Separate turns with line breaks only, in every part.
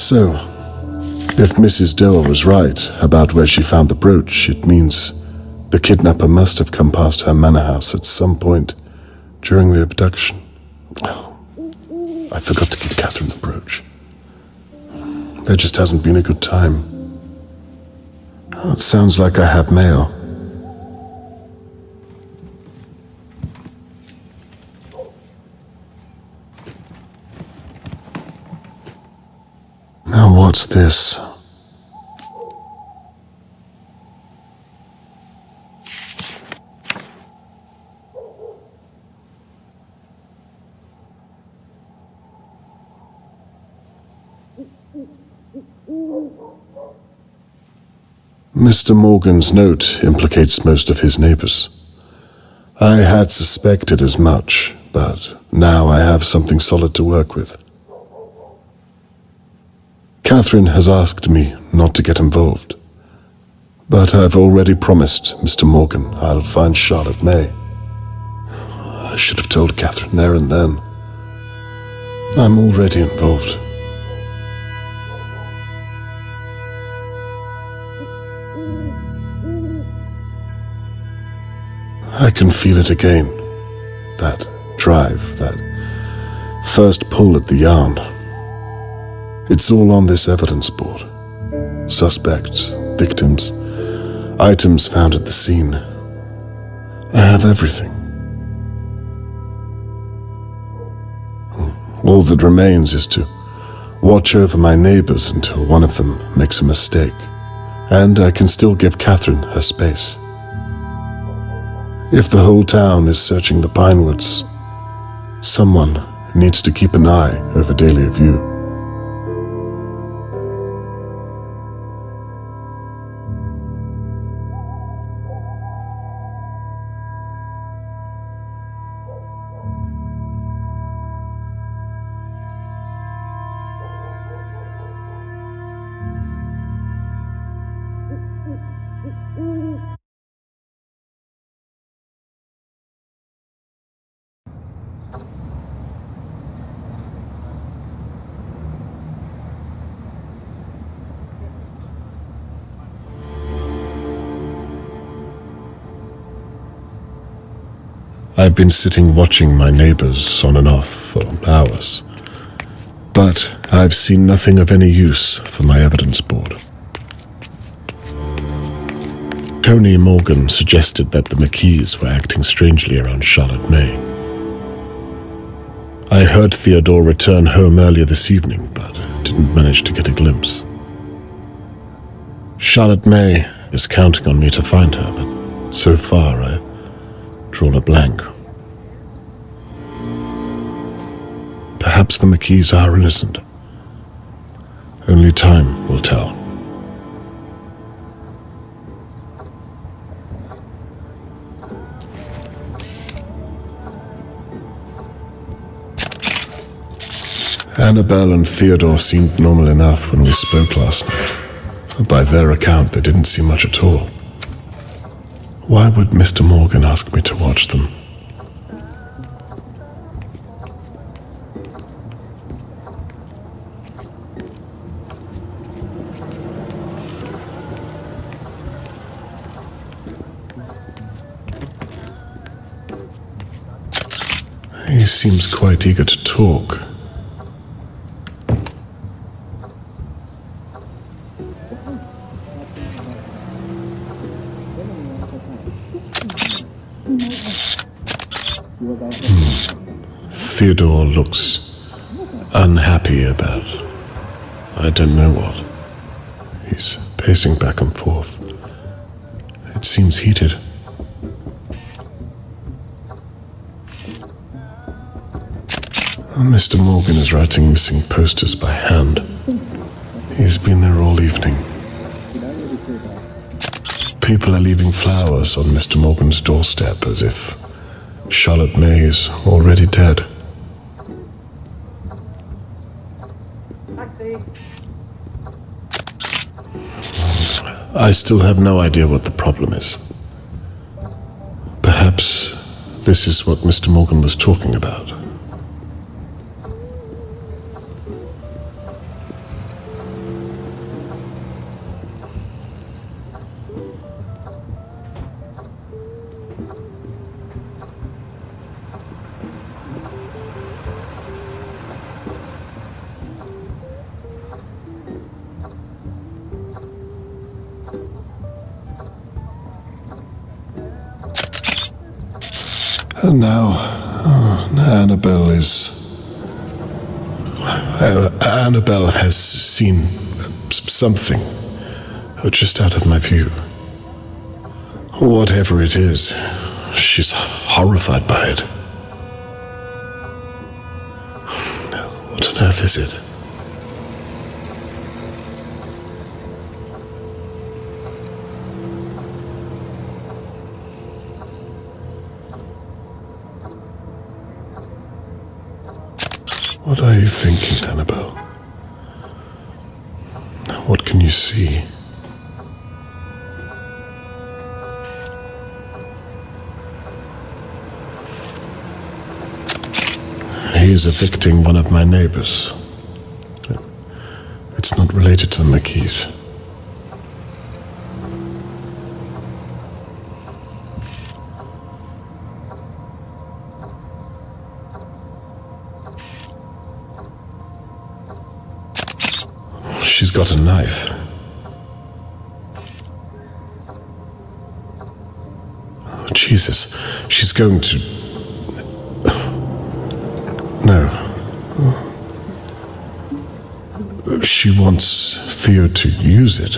So, if Mrs. Dole was right about where she found the brooch, it means the kidnapper must have come past her manor house at some point during the abduction. Oh, I forgot to give Catherine the brooch. There just hasn't been a good time. Oh, it sounds like I have mail. Now what's this? Mr. Morgan's note implicates most of his neighbors. I had suspected as much, but now I have something solid to work with. Catherine has asked me not to get involved, but I've already promised Mr. Morgan I'll find Charlotte May. I should have told Catherine there and then. I'm already involved. I can feel it again. That drive, that first pull at the yarn. It's all on this evidence board. Suspects, victims, items found at the scene. I have everything. All that remains is to watch over my neighbors until one of them makes a mistake, and I can still give Catherine her space. If the whole town is searching the Pinewoods, someone needs to keep an eye over Dahlia View. I've been sitting watching my neighbors on and off for hours, but I've seen nothing of any use for my evidence board. Tony Morgan suggested that the McKees were acting strangely around Charlotte May. I heard Theodore return home earlier this evening, but didn't manage to get a glimpse. Charlotte May is counting on me to find her, but so far I've drawn a blank. Perhaps the McKees are innocent. Only time will tell. Annabelle and Theodore seemed normal enough when we spoke last night. By their account, they didn't see much at all. Why would Mr. Morgan ask me to watch them? He seems quite eager to talk. Theodore looks unhappy about I don't know what. He's pacing back and forth. It seems heated. Mr. Morgan is writing missing posters by hand. He's been there all evening. People are leaving flowers on Mr. Morgan's doorstep as if Charlotte May is already dead. I still have no idea what the problem is. Perhaps this is what Mr. Morgan was talking about. And now, Annabelle has seen something just out of my view. Whatever it is, she's horrified by it. What on earth is it? What are you thinking, Annabelle? What can you see? He is evicting one of my neighbors. It's not related to the McKees. She's got a knife. Oh, Jesus. She's going to... No. She wants Theo to use it.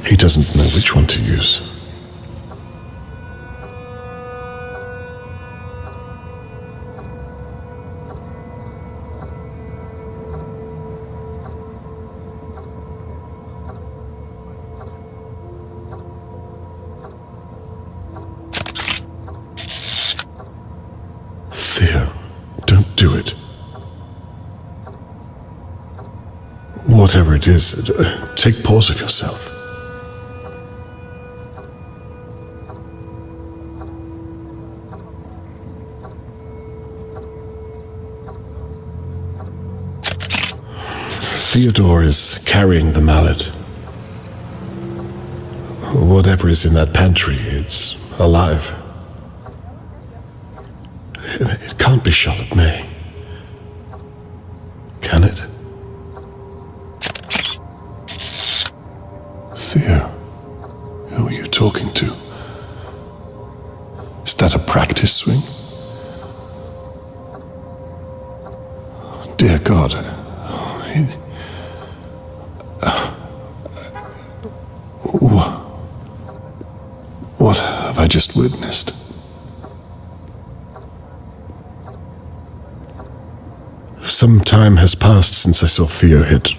He doesn't know which one to use. Theo, don't do it. Whatever it is, take pause of yourself. Theodore is carrying the mallet. Whatever is in that pantry, it's alive. It can't be Charlotte May. Can it? Theo, who are you talking to? Is that a practice swing? Dear God. What have I just witnessed? Some time has passed since I saw Theo hit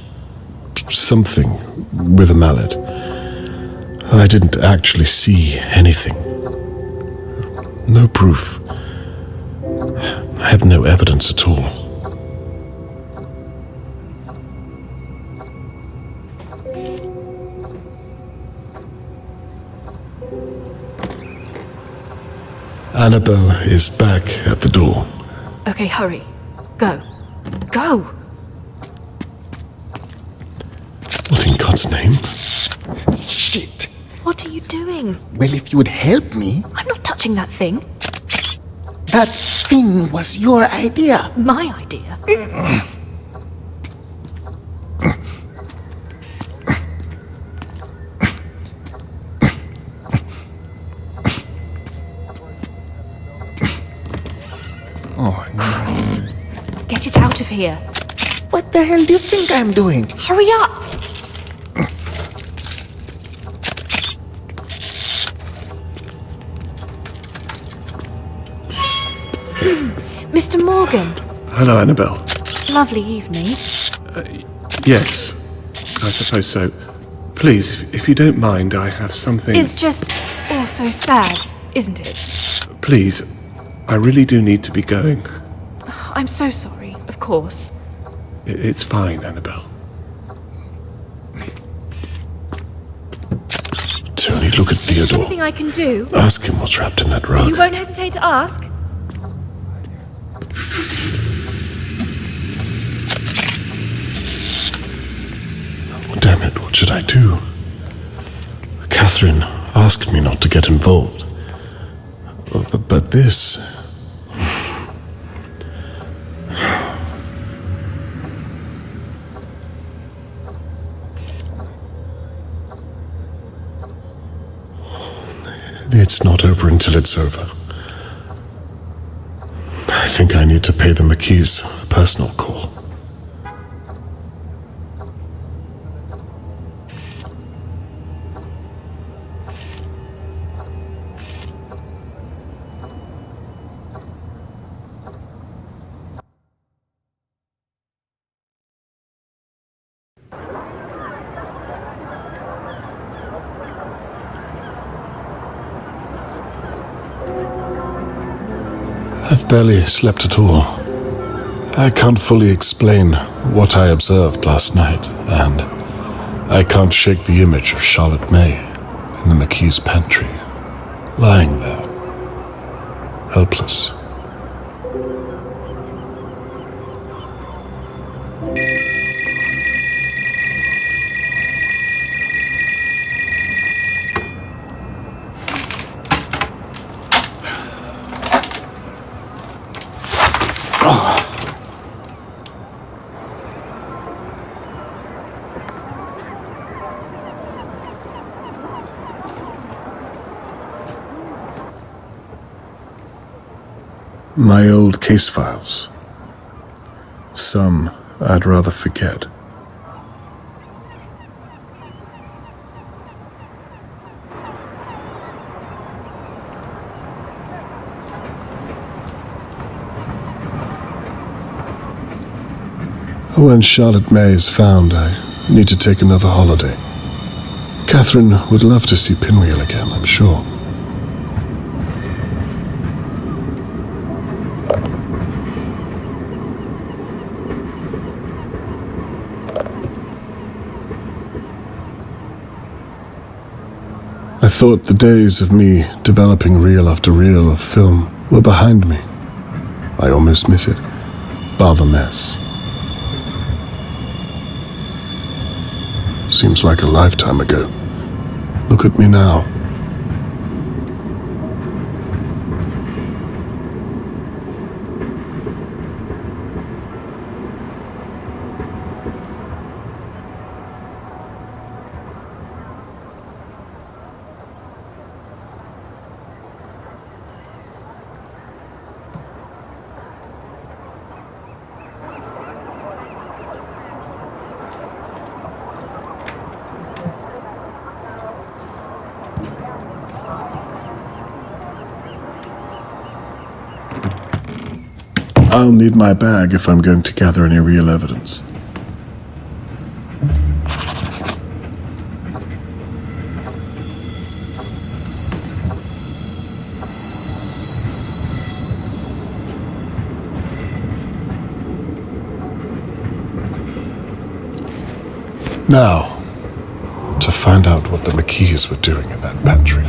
something with a mallet. I didn't actually see anything. No proof. I have no evidence at all. Annabelle is back at the door.
Okay, hurry. Go. Go!
What in God's name?
Shit.
What are you doing?
Well, if you would help me.
I'm not touching that thing.
That thing was your idea.
My idea.
Oh,
Christ. Get it out of here.
what the hell do you think I'm doing?
Hurry up! Mr. Morgan.
Hello, Annabelle.
Lovely evening.
Yes, I suppose so. Please, if you don't mind, I have something...
It's just all so sad, isn't it?
Please, I really do need to be going.
I'm so sorry, of course.
It's fine, Annabelle.
Tony, look at Theodore.
Anything I can do?
Ask him what's wrapped in that rug.
You won't hesitate to ask?
What should I do? Catherine asked me not to get involved. But this... It's not over until it's over. I think I need to pay the McKees a personal call. I've barely slept at all. I can't fully explain what I observed last night, and I can't shake the image of Charlotte May in the McKees' pantry, lying there, helpless. My old case files. Some I'd rather forget. When Charlotte May is found, I need to take another holiday. Catherine would love to see Pinwheel again, I'm sure. I thought the days of me developing reel after reel of film were behind me. I almost miss it, bar the mess. Seems like a lifetime ago. Look at me now. I'll need my bag if I'm going to gather any real evidence. Now, to find out what the McKees were doing in that pantry.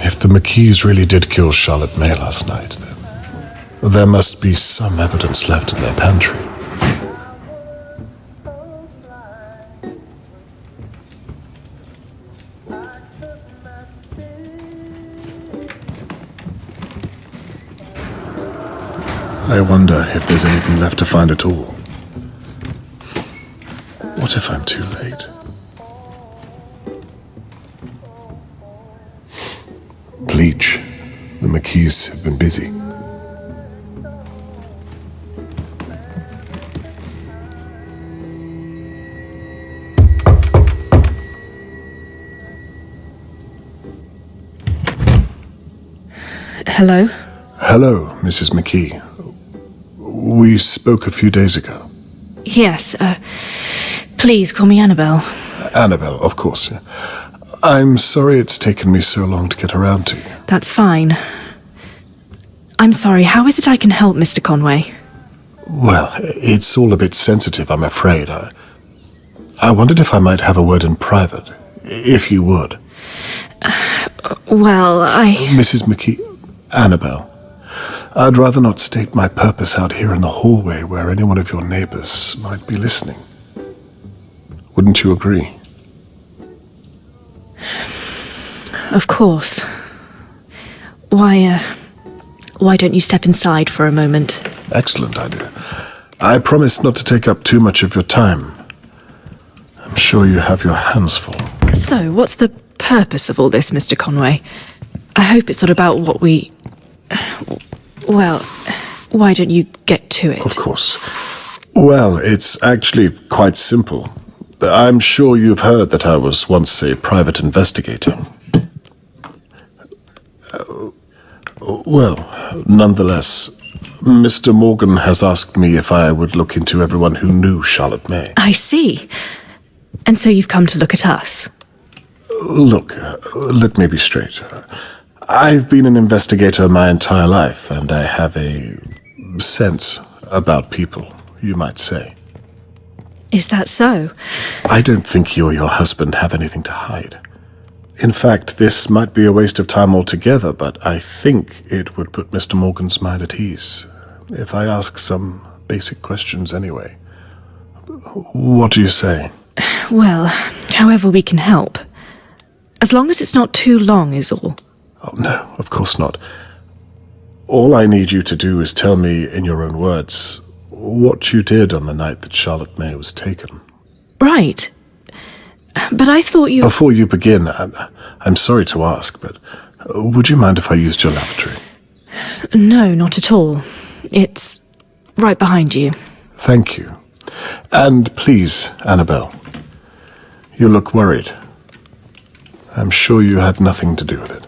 If the McKees really did kill Charlotte May last night, then there must be some evidence left in their pantry. I wonder if there's anything left to find at all. What if I'm too late? Bleach. The McKees have been busy.
Hello?
Hello, Mrs. McKee. We spoke a few days ago.
Yes, please call me Annabelle.
Annabelle, of course. I'm sorry it's taken me so long to get around to you.
That's fine. I'm sorry, how is it I can help, Mr. Conway?
Well, it's all a bit sensitive, I'm afraid. I wondered if I might have a word in private, if you would.
Well,
Mrs. McKee, Annabelle, I'd rather not state my purpose out here in the hallway where any one of your neighbors might be listening. Wouldn't you agree?
Of course. Why don't you step inside for a moment?
Excellent idea. I promise not to take up too much of your time. I'm sure you have your hands full.
So, what's the purpose of all this, Mr. Conway? I hope it's not about what we... Well, why don't you get to it?
Of course. Well, it's actually quite simple. I'm sure you've heard that I was once a private investigator. Well, nonetheless, Mr. Morgan has asked me if I would look into everyone who knew Charlotte May.
I see. And so you've come to look at us?
Look, let me be straight. I've been an investigator my entire life, and I have a sense about people, you might say.
Is that so?
I don't think you or your husband have anything to hide. In fact, this might be a waste of time altogether, but I think it would put Mr. Morgan's mind at ease if I ask some basic questions anyway. What do you say?
Well, however we can help. As long as it's not too long is all.
Oh, no, of course not. All I need you to do is tell me in your own words what you did on the night that Charlotte May was taken.
Right. But I thought you...
Before you begin, I'm sorry to ask, but would you mind if I used your lavatory?
No, not at all. It's right behind you.
Thank you. And please, Annabelle, you look worried. I'm sure you had nothing to do with it.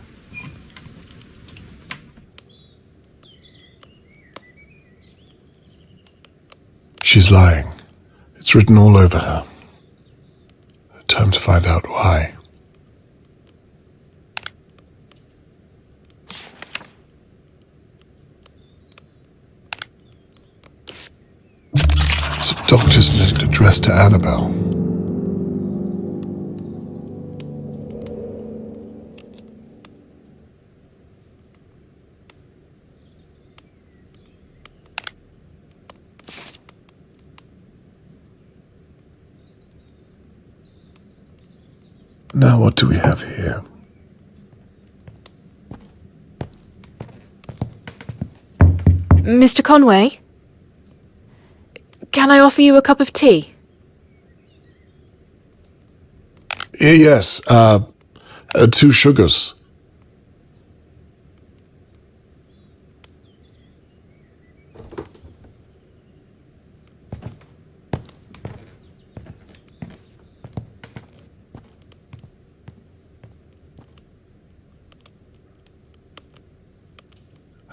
She's lying. It's written all over her. Time to find out why. It's a doctor's note addressed to Annabelle. Now what do we have here?
Mr. Conway? Can I offer you a cup of tea?
Yes, 2 sugars.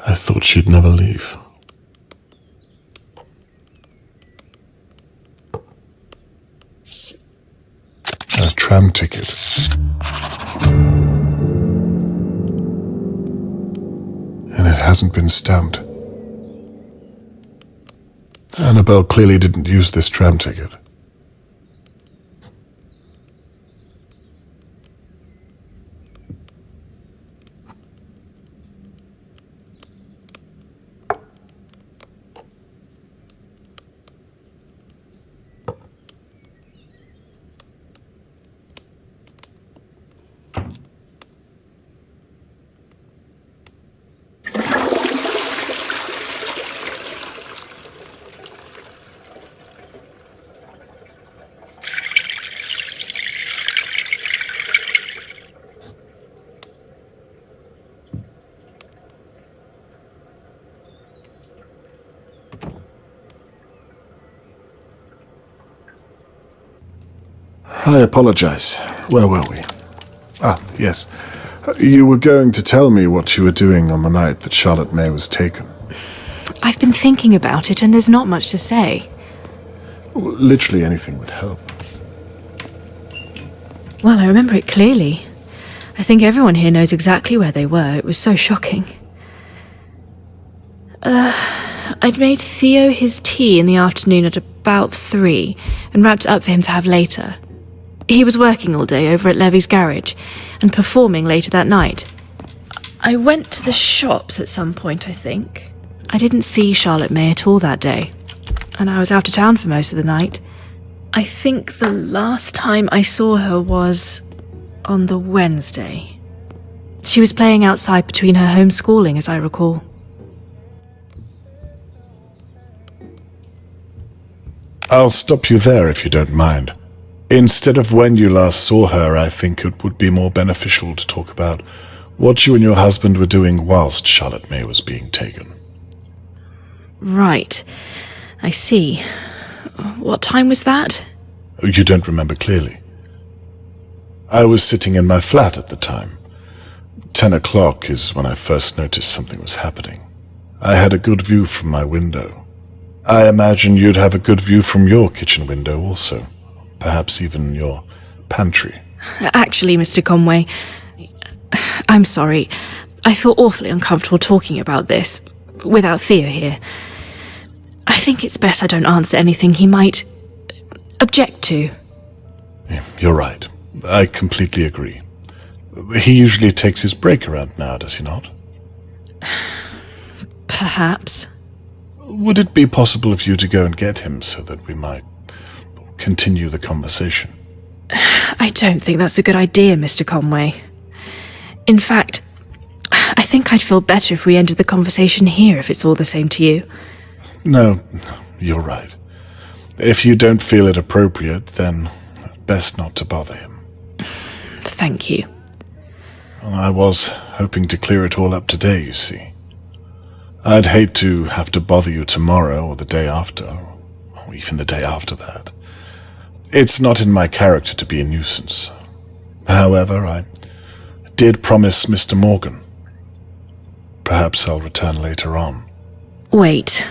I thought she'd never leave. A tram ticket. And it hasn't been stamped. Annabelle clearly didn't use this tram ticket. I apologize. Where were we? Ah, yes. You were going to tell me what you were doing on the night that Charlotte May was taken.
I've been thinking about it, and there's not much to say.
Literally anything would help.
Well, I remember it clearly. I think everyone here knows exactly where they were. It was so shocking. I'd made Theo his tea in the afternoon at about 3 and wrapped it up for him to have later. He was working all day over at Levy's garage and performing later that night. I went to the shops at some point, I think. I didn't see Charlotte May at all that day, and I was out of town for most of the night. I think the last time I saw her was on the Wednesday. She was playing outside between her homeschooling, as I recall.
I'll stop you there if you don't mind. Instead of when you last saw her, I think it would be more beneficial to talk about what you and your husband were doing whilst Charlotte May was being taken.
Right. I see. What time was that?
You don't remember clearly. I was sitting in my flat at the time. 10 o'clock is when I first noticed something was happening. I had a good view from my window. I imagine you'd have a good view from your kitchen window also. Perhaps even your pantry.
Actually, Mr. Conway, I'm sorry. I feel awfully uncomfortable talking about this without Theo here. I think it's best I don't answer anything he might object to.
You're right. I completely agree. He usually takes his break around now, does he not?
Perhaps.
Would it be possible for you to go and get him so that we might continue the conversation?
I don't think that's a good idea, Mr. Conway. In fact, I think I'd feel better if we ended the conversation here, if it's all the same to you.
No, you're right. If you don't feel it appropriate, then best not to bother him.
Thank you.
I was hoping to clear it all up today, you see. I'd hate to have to bother you tomorrow or the day after, or even the day after that. It's not in my character to be a nuisance. However, I did promise Mr. Morgan. Perhaps I'll return later on.
Wait.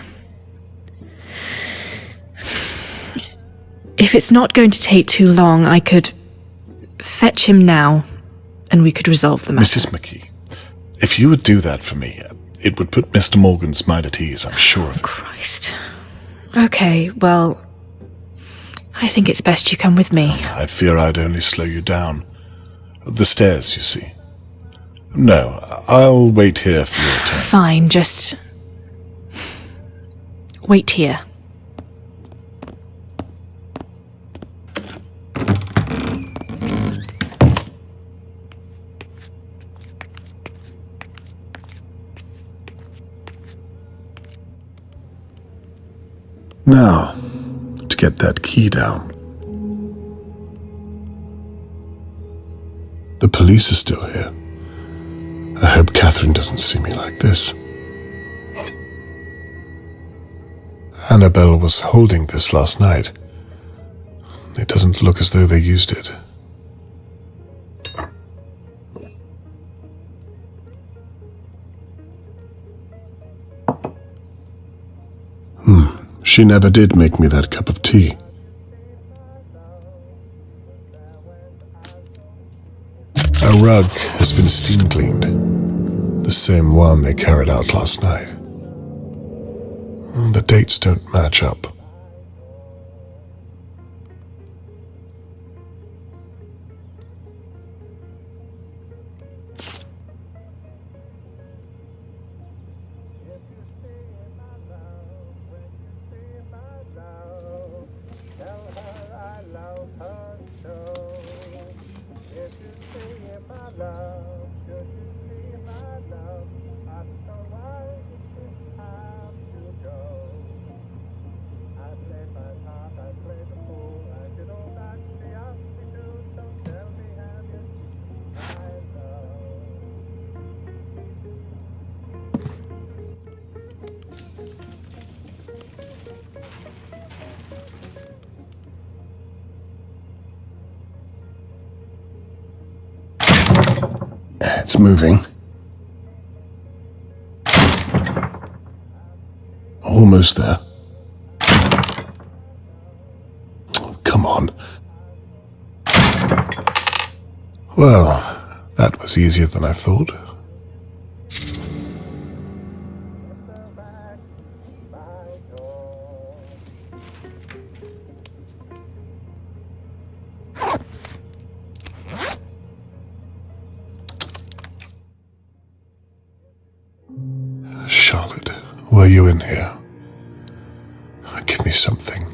If it's not going to take too long, I could fetch him now, and we could resolve the matter.
Mrs. McKee, if you would do that for me, it would put Mr. Morgan's mind at ease, I'm sure of it.
Christ. Okay, well, I think it's best you come with me.
I fear I'd only slow you down. The stairs, you see. No, I'll wait here for your turn.
Fine, just wait here.
Now, to get that key down. The police are still here. I hope Catherine doesn't see me like this. Annabelle was holding this last night. It doesn't look as though they used it. She never did make me that cup of tea. A rug has been steam cleaned. The same one they carried out last night. The dates don't match up. It's moving. Almost there. Oh, come on. Well, that was easier than I thought. Charlotte, were you in here? Give me something.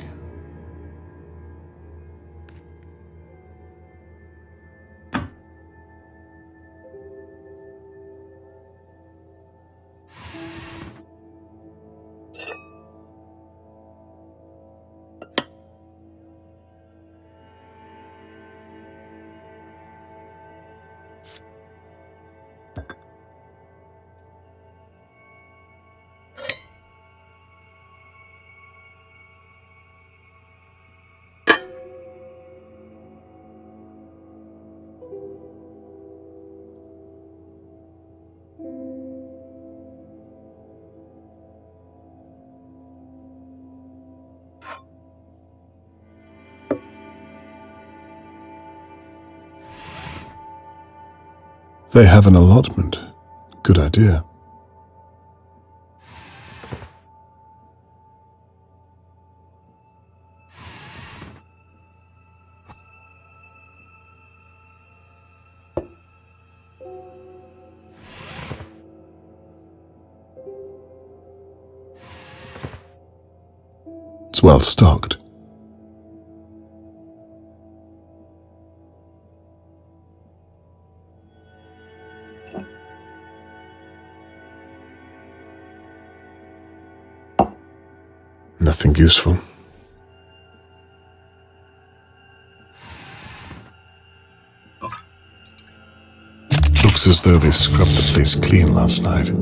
They have an allotment. Good idea. It's well stocked. Nothing useful. Looks as though they scrubbed the place clean last night.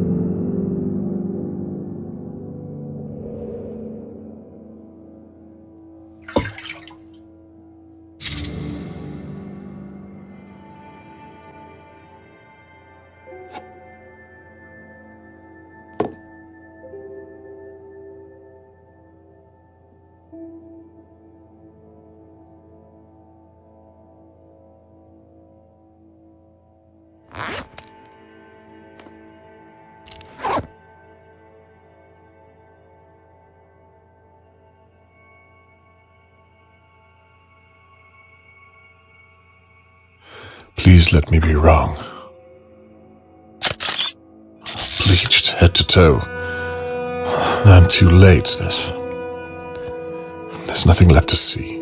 Please let me be wrong. Bleached head to toe. I'm too late. There's nothing left to see.